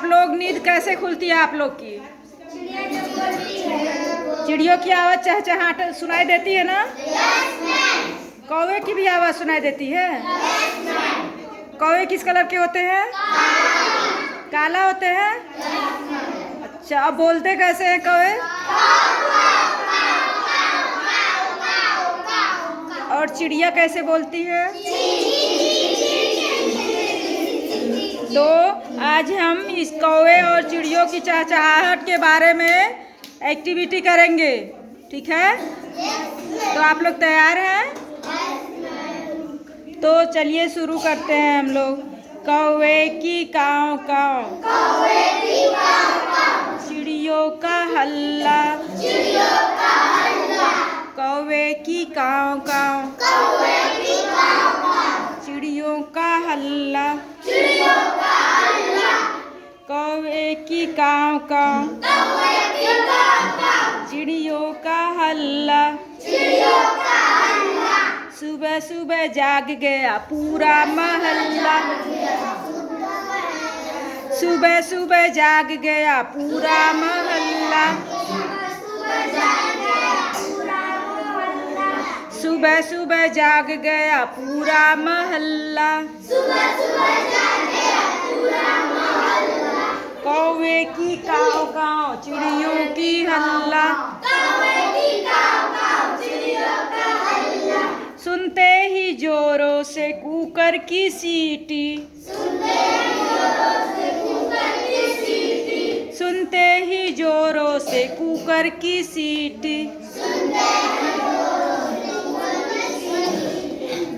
लोग नींद कैसे खुलती है आप लोग की? चिड़ियों की आवाज़ चहचहाट सुनाई देती है ना? कौवे की भी आवाज़ सुनाई देती है? कौवे किस कलर के होते हैं? काला होते हैं। अच्छा, अब बोलते कैसे हैं कौवे? और चिड़िया कैसे बोलती है? तो आज हम इस कौवे और चिड़ियों की चहचहाहट के बारे में एक्टिविटी करेंगे, ठीक है? तो आप लोग तैयार हैं? तो चलिए शुरू करते हैं हम लोग। कौवे की काँव काँव, चिड़ियों का हल्ला, कौवे की काँव काँव, चिड़ियों का हल्ला, कौवे की काँव काँव, चिड़ियों का हल्ला। सुबह सुबह जाग गया पूरा महल्ला, सुबह सुबह जाग गया पूरा महल्ला, सुबह सुबह जाग गया पूरा महल्ला। कौवे की काँव काँव, चिड़ियों की हल्ला, सुनते ही जोरों से कुकर की सीटी, सुनते ही जोरों से कुकर की सीटी,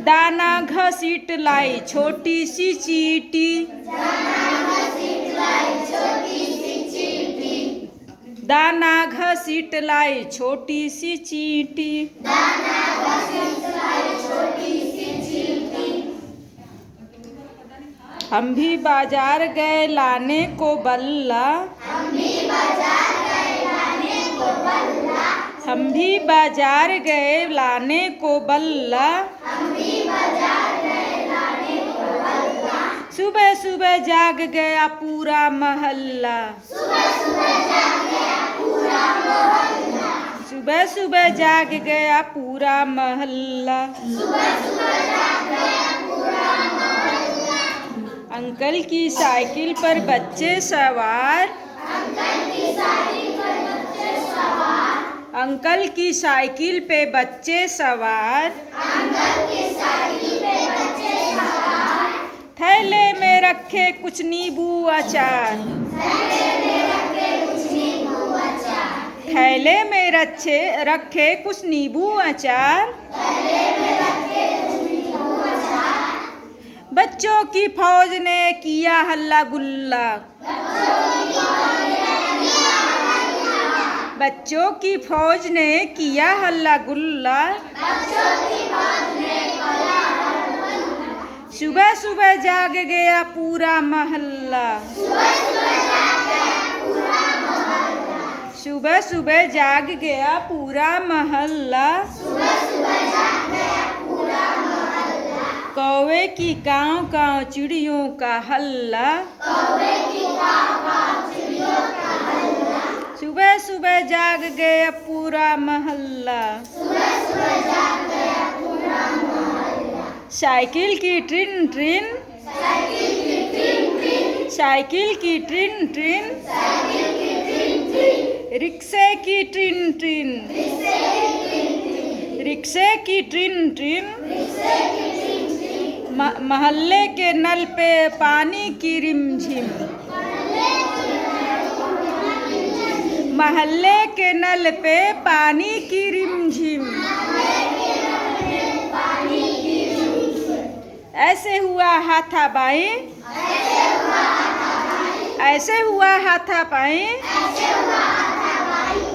दाना घसीट लाई छोटी सी चींटी, दाना घसीट लाई छोटी सी चींटी। हम भी बाजार गए लाने को बल्ला, हम भी बाजार गए लाने को बल्ला, सुबह सुबह जाग गया पूरा महल्ला, सुबह सुबह जाग गया पूरा महल्ला। अंकल की साइकिल पर बच्चे सवार, अंकल की साइकिल पे बच्चे सवार, थैले में रखे कुछ नींबू अचार, थैले में रखे कुछ नींबू अचार। बच्चों की फौज ने किया हल्ला गुल्ला, बच्चों की फौज ने किया हल्ला गुल्ला, सुबह सुबह जाग गया पूरा महल्ला, सुबह सुबह जाग गया पूरा महल्ला। कौवे की काँव काँव, चिड़ियों का हल्ला, सुबह सुबह जाग गया पूरा महल्ला। साइकिल की ट्रिन ट्रिन, साइकिल की ट्रिन ट्रिन, रिक्शे की ट्रिन ट्रिन, रिक्शे की ट्रिन ट्रिन, महल्ले के नल पे पानी की रिमझिम, महल्ले के नल पे पानी की रिमझिम। ऐसे हुआ हाथापाई, ऐसे हुआ हाथापाई,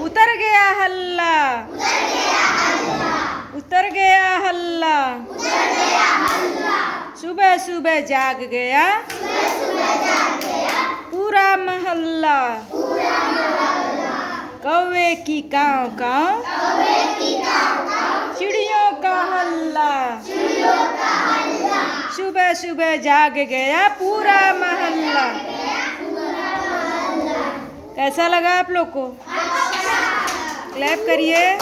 उतर गया हल्ला, उतर गया हल्ला, सुबह सुबह जाग गया पूरा महल्ला। कौवे की काँव काँव, चिड़ियों का हल्ला, सुबह सुबह जाग गया पूरा महल्ला। कैसा लगा आप लोग को? क्लैप करिए।